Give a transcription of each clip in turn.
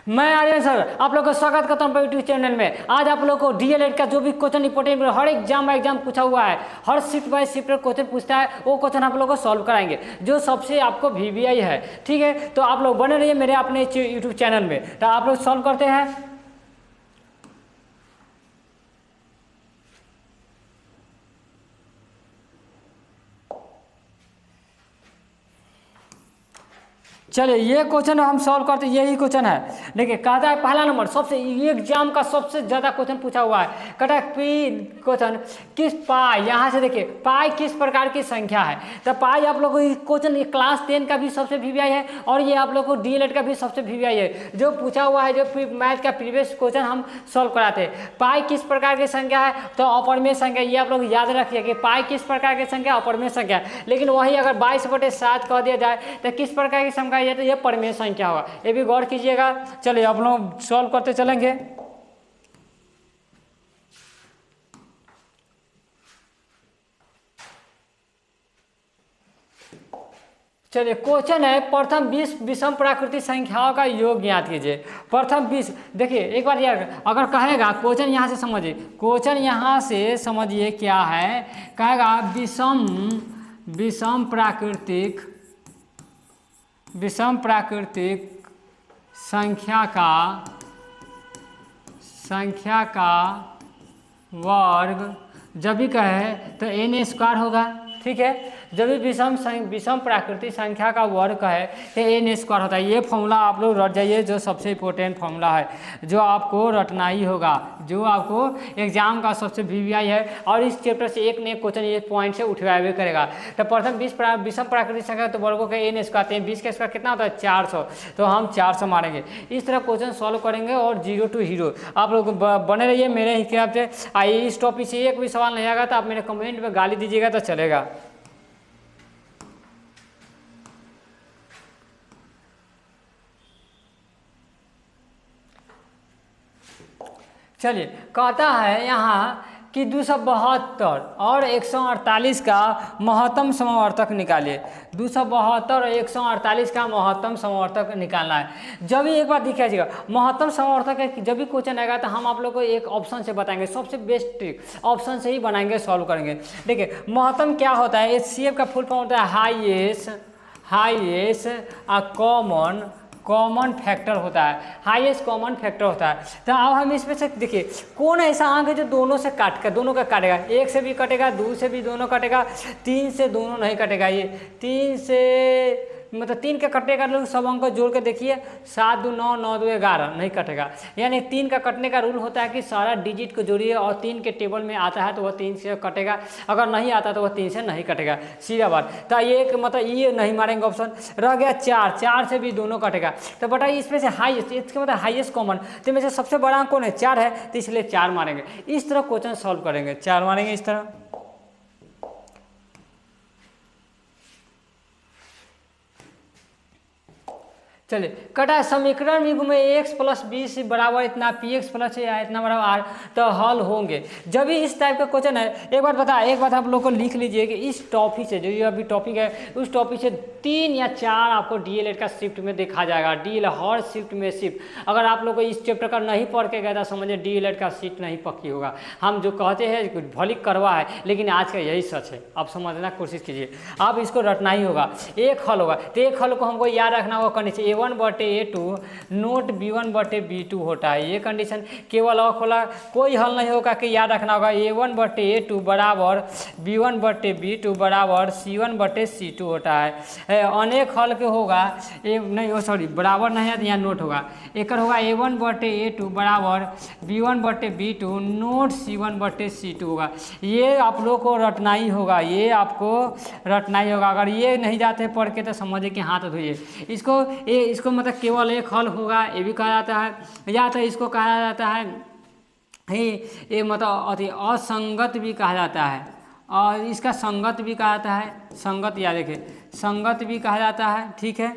मैं आर्यन सर आप लोग का स्वागत करता हूँ यूट्यूब चैनल में। आज आप लोग को डीएलएड का जो भी क्वेश्चन इंपोर्टेंट हर एग्जाम पूछा हुआ है, हर शिफ्ट बाय शिफ्ट क्वेश्चन पूछता है, वो क्वेश्चन आप लोग को सॉल्व कराएंगे जो सबसे आपको वीवीआई है। ठीक है, तो आप लोग बने रहिए मेरे अपने यूट्यूब चैनल में, तो आप लोग सॉल्व करते हैं। चलिए ये क्वेश्चन हम सॉल्व करते, यही क्वेश्चन है। देखिए कहता है पहला नंबर सबसे ये एग्जाम का सबसे ज़्यादा क्वेश्चन पूछा हुआ है। कहता है पी क्वेश्चन किस पाई, यहाँ से देखिए पाई किस प्रकार की संख्या है। तो पाई आप लोग को क्वेश्चन क्लास 10 का भी सबसे वीवीआई है और ये आप लोग को डीएलएड का भी सबसे वीवीआई है जो पूछा हुआ है, जो मैथ का प्रीवियस क्वेश्चन हम सॉल्व कराते हैं। पाई किस प्रकार की संख्या है, तो अपरमेय संख्या, ये आप लोग याद रखिए कि पाई किस प्रकार की संख्या अपरमेय संख्या है। लेकिन वही अगर 22/7 कह दिया जाए तो किस प्रकार की संख्या है, तो ये परमेय संख्या होगा। ये भी गौर कीजिएगा। चलिए आप लोग सॉल्व करते चलेंगे। चलिए क्वेश्चन है प्रथम 20 विषम प्राकृतिक संख्याओं का योग ज्ञात कीजिए। प्रथम 20, देखिए एक बार यार अगर कहेगा क्वेश्चन यहाँ से समझिए, क्वेश्चन यहाँ से समझिए क्या है। कहेगा विषम प्राकृतिक संख्या का वर्ग जब भी कहे तो n² होगा। ठीक है, जब भी विषम प्राकृतिक संख्या का वर्ग है तो n² होता है। ये फॉर्मूला आप लोग रट जाइए, जो सबसे इम्पोर्टेंट फॉर्मूला है, जो आपको रटना ही होगा, जो आपको एग्जाम का सबसे वीवीआई है। और इस चैप्टर से एक न एक क्वेश्चन ये पॉइंट से उठवाए करेगा। तो प्रथम 20 विषम प्राकृतिक संख्या तो वर्गों के n², 20 का स्क्वायर कितना होता है 400, तो हम 400 मारेंगे। इस तरह क्वेश्चन सॉल्व करेंगे और 0 to हीरो। आप लोग बने रहिए मेरे हिसाब से। आइए इस टॉपिक से एक भी सवाल नहीं आएगा तो आप मेरे कमेंट में गाली दीजिएगा तो चलेगा। चलिए कहता है यहाँ कि 272 और 148 का महत्तम समवर्तक निकालिए। 272 और 148 का महत्तम समवर्तक निकालना है। जब भी एक बार दिखाइएगा महत्तम समवर्तक है, जब भी क्वेश्चन आएगा तो हम आप लोग को एक ऑप्शन से बताएंगे, सबसे बेस्ट ऑप्शन से ही बनाएंगे, सॉल्व करेंगे। देखिए महत्तम क्या होता है, एचसीएफ का फुल फॉर्म होता है हाईएस्ट कॉमन फैक्टर होता है, हाईएस्ट कॉमन फैक्टर होता है। तो अब हम इसमें से देखिए कौन ऐसा अंक है जो दोनों से दोनों का काटेगा। 1 से भी कटेगा, 2 से भी दोनों कटेगा, 3 से दोनों नहीं कटेगा। ये 3 से मतलब 3 का कटेगा, लोग सब अंक जोड़ के देखिए 7 2 9 9 2 11 नहीं कटेगा। यानी 3 का कटने का रूल होता है कि सारा डिजिट को जोड़िए और 3 के टेबल में आता है तो वह 3 से कटेगा, अगर नहीं आता तो वह 3 से नहीं कटेगा, सीधा बात। तो ये मतलब ये नहीं मारेंगे ऑप्शन। रह गया 4 से भी दोनों कटेगा। तो बताइए इसमें से हाईएस्ट, इसका मतलब हाईएस्ट कॉमन, तो में से सबसे बड़ा अंक कौन है 4 है, तो इसलिए 4 मारेंगे। इस तरह क्वेश्चन सॉल्व करेंगे, 4 मारेंगे इस तरह। चलिए कटा समीकरण युग में x + b बराबर इतना px प्लस या इतना बराबर r, तो हल होंगे। जब भी इस टाइप का क्वेश्चन है, एक बात आप लोग को लिख लीजिए कि इस टॉपिक से, जो ये अभी टॉपिक है उस टॉपिक से 3 या 4 आपको डीएलएड का शिफ्ट में देखा जाएगा। डीएलएड हर शिफ्ट में शिफ्ट, अगर आप लोग को इस चैप्टर का नहीं पढ़ के गया तो समझिए डीएलएड का शिफ्ट नहीं पक्की होगा। हम जो कहते हैं भली करवा है, लेकिन आज का यही सच है, आप समझना कोशिश कीजिए। आप इसको रटना ही होगा। एक हल होगा, तो एक हल को हमको याद रखना होगा कंडीशन A1/A2 नोट B1/B2 होता है। ये कंडीशन केवल और खोला, कोई हल नहीं होगा कि याद रखना होगा A1/A2 बराबर B1/B2 बराबर C1/C2 होता है। अनेक हल के होगा नहीं, सॉरी बराबर नहीं है तो यहाँ नोट होगा। एक होगा A1/A2 बराबर B1/B2 नोट C1/C2 होगा। ये आप लोग को रटना ही होगा, ये आपको रटना ही होगा। अगर ये नहीं जाते पढ़ के तो समझिए कि हाथ धोइए। इसको मतलब केवल एक हल होगा, ये भी कहा जाता है, या तो इसको कहा जाता है ये मतलब अति असंगत भी कहा जाता है, और इसका संगत भी कहा जाता है, संगत या देखिए संगत भी कहा जाता है। ठीक है,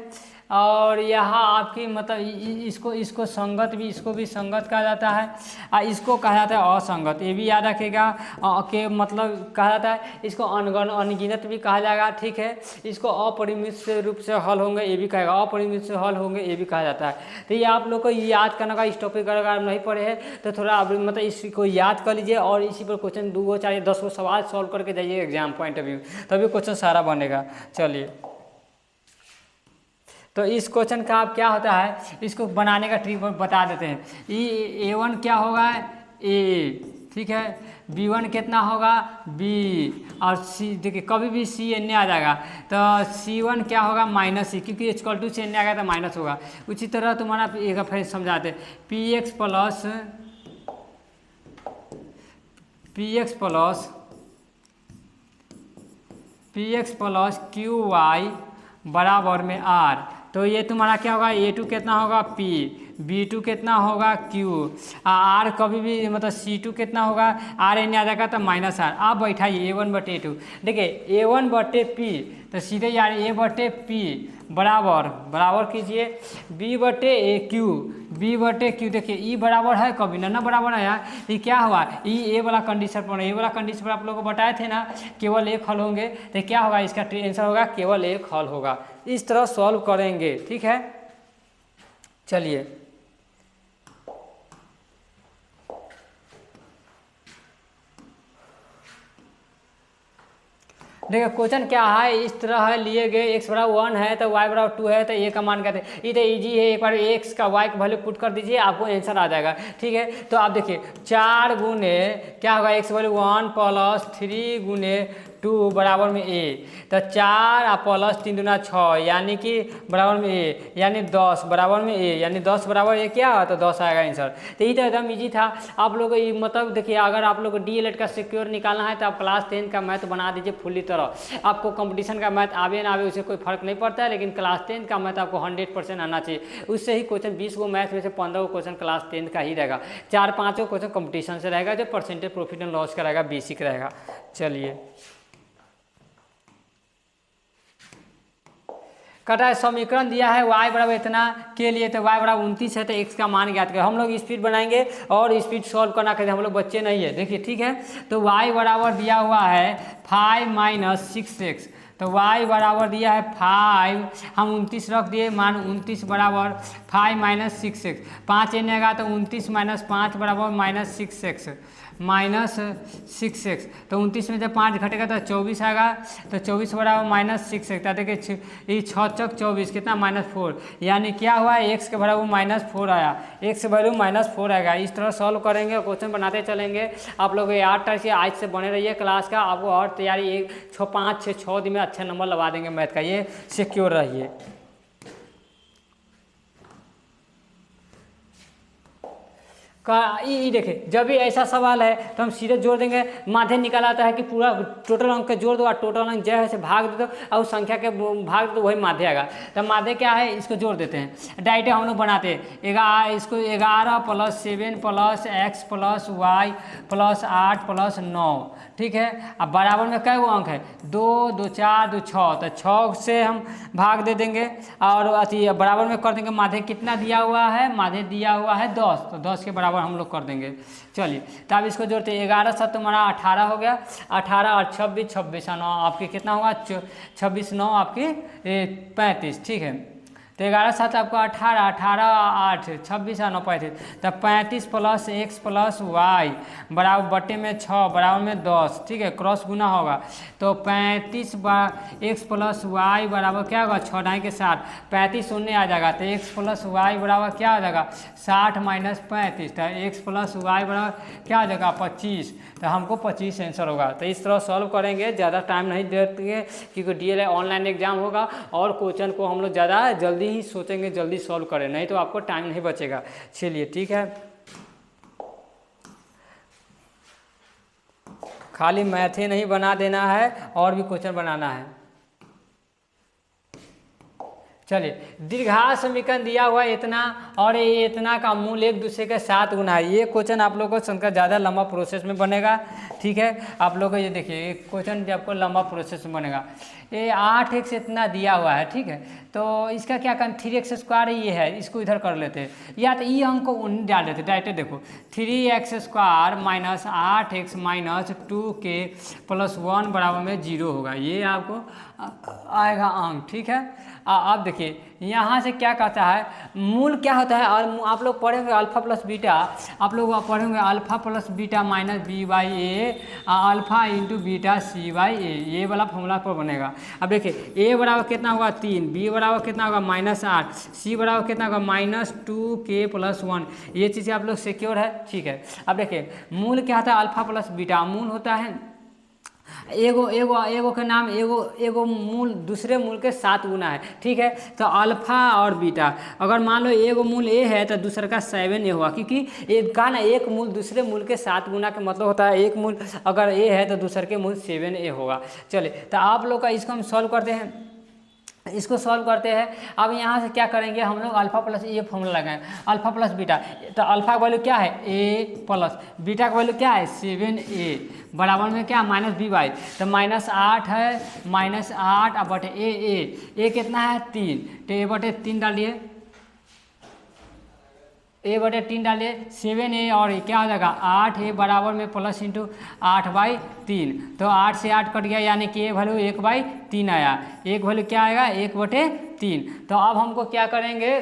और यहाँ आपकी मतलब इसको इसको संगत भी, इसको भी संगत कहा जाता है और इसको कहा जाता है असंगत, ये भी याद रखिएगा। के मतलब कहा जाता है इसको अनगिनत भी कहा जाएगा, ठीक है। इसको अपरिमित रूप से हल होंगे ये भी कहेगा, अपरिमित से हल होंगे ये भी कहा जाता है। तो ये आप लोग को याद करने का, इस टॉपिक अगर नहीं पढ़े हैं तो थोड़ा मतलब इसको याद कर लीजिए और इसी पर क्वेश्चन 2 4 10 सवाल सॉल्व करके जाइए एग्जाम पॉइंट ऑफ व्यू, तभी क्वेश्चन सारा बनेगा। चलिए, तो इस क्वेश्चन का आप क्या होता है, इसको बनाने का ट्रिक बता देते हैं। A1 क्या होगा, A, ठीक है। B1 कितना होगा, B, और C देखिए कभी भी C एन आ जाएगा तो C1 क्या होगा -C, क्योंकि इक्वल टू से एन आ गया तो माइनस होगा। उसी तरह तुम्हारा एक फिर समझाते, Px प्लस QY बराबर में R, तो ये तुम्हारा क्या होगा, A2 कितना होगा P, B2 कितना होगा Q, R कभी भी मतलब C2 कितना होगा, R एन आ जाएगा तो -R। आप बैठाइए A1/2, देखिए A1/P तो सीधे यार A/P बराबर कीजिए B/Q, B/Q देखिए E बराबर है, कभी ना बराबर है यार, ये क्या हुआ, ए वाला कंडीशन पर, ए वाला कंडीशन पर आप लोगों को बताए थे ना केवल एक हल होंगे, तो क्या होगा, इसका आंसर होगा केवल एक हल होगा। इस तरह सॉल्व करेंगे, ठीक है। चलिए, देखिए क्वेश्चन क्या है, इस तरह है, लिए गए x बराबर 1 है तो y बराबर 2 है तो a का मान कहते हैं। ये तो ईजी है, एक बार x का y का वैल्यू पुट कर दीजिए, आपको आंसर आ जाएगा, ठीक है। तो आप देखिए 4 गुने क्या होगा, x वैल्यू 1 प्लस 3 गुने 2 बराबर में a, तो 4 और प्लस 3 दूना 6 यानी कि बराबर में a, यानी 10 बराबर में a, यानी 10 बराबर a क्या है तो 10 आएगा आंसर। तो ये तो एकदम ईजी था। आप लोग ये मतलब देखिए, अगर आप लोग को DLED का सिक्योर निकालना है तो आप क्लास 10 का मैथ बना दीजिए फुल्ली तरह। आपको कंपटीशन का मैथ आवे ना आवे उससे कोई फर्क नहीं पड़ता है, लेकिन क्लास 10 का मैथ आपको 100% आना चाहिए। उससे ही क्वेश्चन 20 गो मैथ में से 15 गो क्वेश्चन क्लास 10 का ही रहेगा, 4-5 गो क्वेश्चन कंपटीशन से रहेगा, जो परसेंटेज प्रॉफिट एंड लॉस का रहेगा, बेसिक रहेगा। चलिए, कटा है समीकरण दिया है y बराबर इतना के लिए, तो y बराबर 29 है तो x का मान ज्ञात करें। हम लोग स्पीड बनाएंगे और स्पीड सॉल्व करना कहते हैं, हम लोग बच्चे नहीं है। देखिए ठीक है, तो y बराबर दिया हुआ है 5 - 6x, तो y बराबर दिया है 5, हम 29 रख दिए, मान 29 बराबर 5 - 6x, 5 एन आएगा तो 29 - 5 बराबर -6x, -6x, तो 29 में जब 5 घटेगा तो 24 आएगा, तो 24 बराबर -6x, देखिए ये 6 × 24 कितना -4, यानी क्या हुआ, x के बराबर -4 आया, x के वैल्यू -4 आएगा। इस तरह सॉल्व करेंगे, क्वेश्चन बनाते चलेंगे। आप लोग 8 तारीख से आज से बने रहिए क्लास का, आपको और तैयारी 5-6 दिन में अच्छे नंबर लगा देंगे मैथ का, ये सिक्योर रहिए। ये देखिए, जब भी ऐसा सवाल है तो हम सीधे जोड़ देंगे, माध्य निकाल आता है कि पूरा टोटल अंक के जोड़ दो और टोटल अंक जय है से भाग दे दो और उस संख्या के भाग दो, वही माध्य आएगा। तो माध्य क्या है, इसको जोड़ देते हैं, डायरेक्ट हम लोग बनाते हैं। इसको 11 + 7 + x + y + 8 + 9, ठीक है। अब बराबर में कै वो अंक है, 2 2 4 2 6, तो 6 से हम भाग दे देंगे और अति बराबर में कर देंगे। माध्य कितना दिया हुआ है, माध्य दिया हुआ है 10, तो 10 के बराबर हम लोग कर देंगे। चलिए, तो अब इसको जोड़ते हैं, 11 7 तुम्हारा 18 हो गया, 18 और 26, 26 और 9 आपके कितना होगा, 26 9 आपकी 35, ठीक है। तो 11 7 आपको 18, 18 8 26 और 9 35, तो 35 + x + y बराबर बटे में 6 बराबर में 10, ठीक है, क्रॉस गुना होगा। तो 35 x + y बराबर क्या होगा, 6 ढाई के 60, 35 शून्य आ जाएगा, तो x + y बराबर क्या हो जाएगा, 60 - 35, तो x + y बराबर क्या हो जाएगा, 25, तो हमको 25 आंसर होगा। तो इस तरह सॉल्व करेंगे, ज़्यादा टाइम नहीं देंगे क्योंकि DLED ऑनलाइन एग्जाम होगा और क्वेश्चन को हम लोग ज़्यादा जल्दी ही सोचेंगे, जल्दी सॉल्व करें, नहीं तो आपको टाइम नहीं बचेगा। चलिए ठीक है, खाली मैथ ही नहीं बना देना है और भी क्वेश्चन बनाना है। चलिए दीर्घात समीकरण दिया हुआ है इतना और ये इतना का मूल एक दूसरे के साथ गुना है। ये क्वेश्चन आप लोगों को संख्या ज़्यादा लंबा प्रोसेस में बनेगा, ठीक है। आप लोग को ये देखिए ये क्वेश्चन जब आपको लंबा प्रोसेस में बनेगा, ये 8x इतना दिया हुआ है, ठीक है। तो इसका क्या करना, 3x स्क्वायर ये है, इसको इधर कर लेते हैं, या तो ये अंक को डाल देते डायरेक्ट। देखो 3x square minus 8x minus 2k plus 1 बराबर में 0 होगा, ये आपको आएगा अंक, ठीक है। अब देखिए यहाँ से क्या कहता है, मूल क्या होता है, और आप लोग पढ़ेंगे अल्फा प्लस बीटा, आप लोग पढ़ेंगे alpha plus beta minus B by A alpha into beta C by A, ये वाला फॉर्मूला पर बनेगा। अब देखिए ए बराबर कितना होगा 3, बी बराबर कितना होगा -8, सी बराबर कितना होगा -2k प्लस 1, ये चीज़ें आप लोग सिक्योर है, ठीक है। अब देखिए मूल क्या होता है, अल्फा प्लस बीटा, मूल होता है एगो के नाम एगो मूल दूसरे मूल के साथ गुना है, ठीक है। तो अल्फा और बीटा, अगर मान लो एगो मूल ए है तो दूसरे का 7a होगा, क्योंकि एक का ना एक मूल दूसरे मूल के साथ गुना का मतलब होता है एक मूल अगर ए है तो दूसरे के मूल 7a होगा। चलिए तो आप लोग का इसको हम सॉल्व करते हैं, इसको सॉल्व करते हैं। अब यहाँ से क्या करेंगे हम लोग, अल्फा प्लस ये फॉर्मूला लगाएं, अल्फा प्लस बीटा, तो अल्फा का वैल्यू क्या है a प्लस बीटा का वैल्यू क्या है 7a बराबर में क्या -b/, तो -8 है, -8 अब बटे ए कितना है 3, तो ए बटे 3 डालिए, ए बटे 3 डालिए, 7a और ये क्या हो जाएगा 8a बराबर में प्लस इंटू 8/3, तो 8 से 8 कट गया, यानी कि ए वैल्यू 1/3 आया, एक वैल्यू क्या आएगा 1/3। तो अब हमको क्या करेंगे,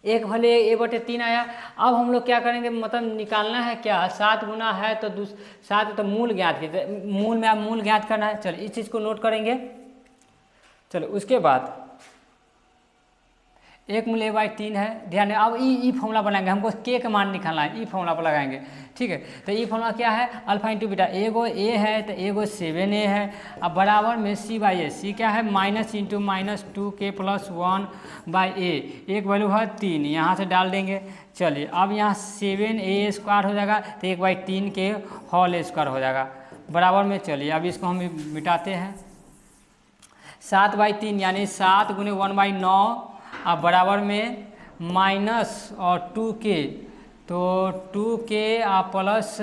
एक वैल्यू 1/3 आया। अब हम लोग क्या करेंगे, मतलब निकालना है क्या, 7 गुना है तो 7 तो मूल ज्ञात कीजिए, मूल में आप मूल ज्ञात करना है। चलिए इस चीज़ को नोट करेंगे। चलो उसके बाद एक मूल a/3 है, ध्यान है। अब ई फॉर्मूला बनाएंगे, हमको के का मान निकालना है, ई फॉर्मूला पर लगाएंगे, ठीक है। तो ई फॉर्मूला क्या है, अल्फा इंटू बीटा, एगो ए है तो एगो 7a है, अब बराबर में c/a, सी क्या है minus into -2k plus 1/a, एक वैल्यू है 3, यहाँ से डाल देंगे। चलिए अब यहाँ 7a स्क्वायर हो जाएगा तो 1/3 के होल स्क्वायर हो जाएगा बराबर में। चलिए अब इसको हम मिटाते हैं, 7/3 यानी 7 गुने 1/9 अब बराबर में माइनस और 2k, तो 2k आप प्लस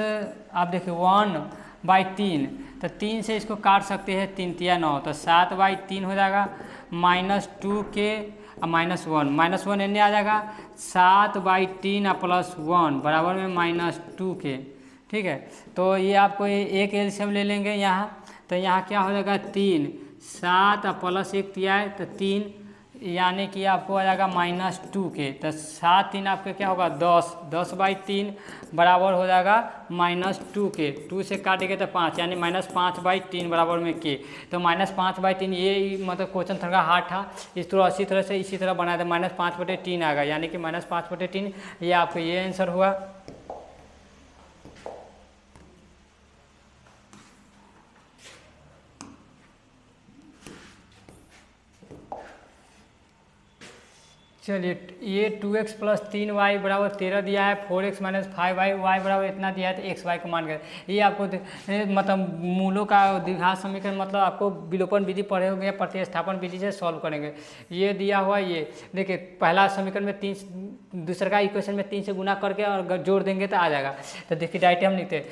आप देखिए 1/3, तो 3 से इसको काट सकते हैं, 3 तिया 9, तो 7/3 हो जाएगा, -2k और -1 एने आ जाएगा, 7/3 और प्लस 1 बराबर में -2k, ठीक है। तो ये आपको एक एलसीएम ले लेंगे यहाँ, तो यहाँ क्या हो जाएगा 3, 7 और प्लस 1 तिया है तो 3, यानी कि आपको आ जाएगा -2k, तो 7 3 आपके क्या होगा 10/3 बराबर हो जाएगा -2k, 2 से काटेंगे तो 5 यानी -5/3 बराबर में k, तो -5/3 ये मतलब क्वेश्चन थोड़ा हार्ड था, इस तरह से इसी तरह बनाया था, -5/3 आएगा, यानी कि -5/3 ये आपको ये आंसर हुआ। चलिए ये 2x प्लस 3y बराबर 13 दिया है, 4x माइनस 5y बराबर इतना दिया है, तो x y को मान कर ये आपको मतलब मूलों का द्विघात समीकरण मतलब आपको विलोपन विधि पढ़े होंगे या प्रतिस्थापन विधि से सॉल्व करेंगे। ये दिया हुआ ये देखिए पहला समीकरण में 3, दूसरे का इक्वेशन में 3 से गुना करके और जोड़ देंगे तो आ जाएगा। तो देखिए डायरेक्ट हम लिखते हैं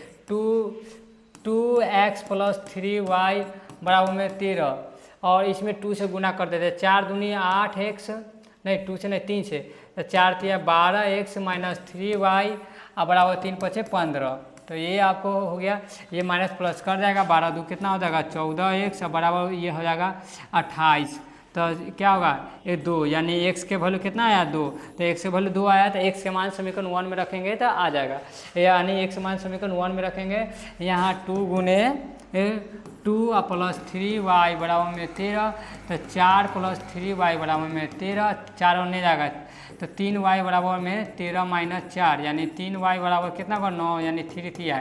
2x प्लस 3y बराबर में 13 और इसमें 2 से गुना कर देते हैं, 4 दूनी 8x, नहीं 2 से नहीं 3 से, तो 4 तिया 12x माइनस 3y और बराबर 3 × 5 = 15, तो ये आपको हो गया, ये माइनस प्लस कर जाएगा, 12 2 कितना हो जाएगा 14x और बराबर ये हो जाएगा 28, तो क्या होगा ये 2, यानी x के वैल्यू कितना आया 2, तो x के वैल्यू 2 आया, तो x के मान समीकरण 1 में रखेंगे तो आ जाएगा, यानी x के मान समीकरण 1 में रखेंगे, यहाँ 2 गुने 2 और प्लस 3y बराबर में 13, तो 4 प्लस 3y बराबर में 13, 4 और नहीं जाएगा, तो 3y बराबर में 13 - 4 यानी 3y बराबर कितना होगा 9, यानी 3 थी है,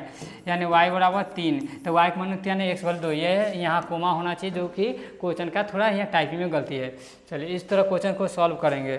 यानी y बराबर 3, तो y का मान यानी x वैल्यू 2, ये यहाँ कोमा होना चाहिए, जो कि क्वेश्चन का थोड़ा यहाँ टाइपिंग में गलती है। चलिए इस तरह क्वेश्चन को सॉल्व करेंगे।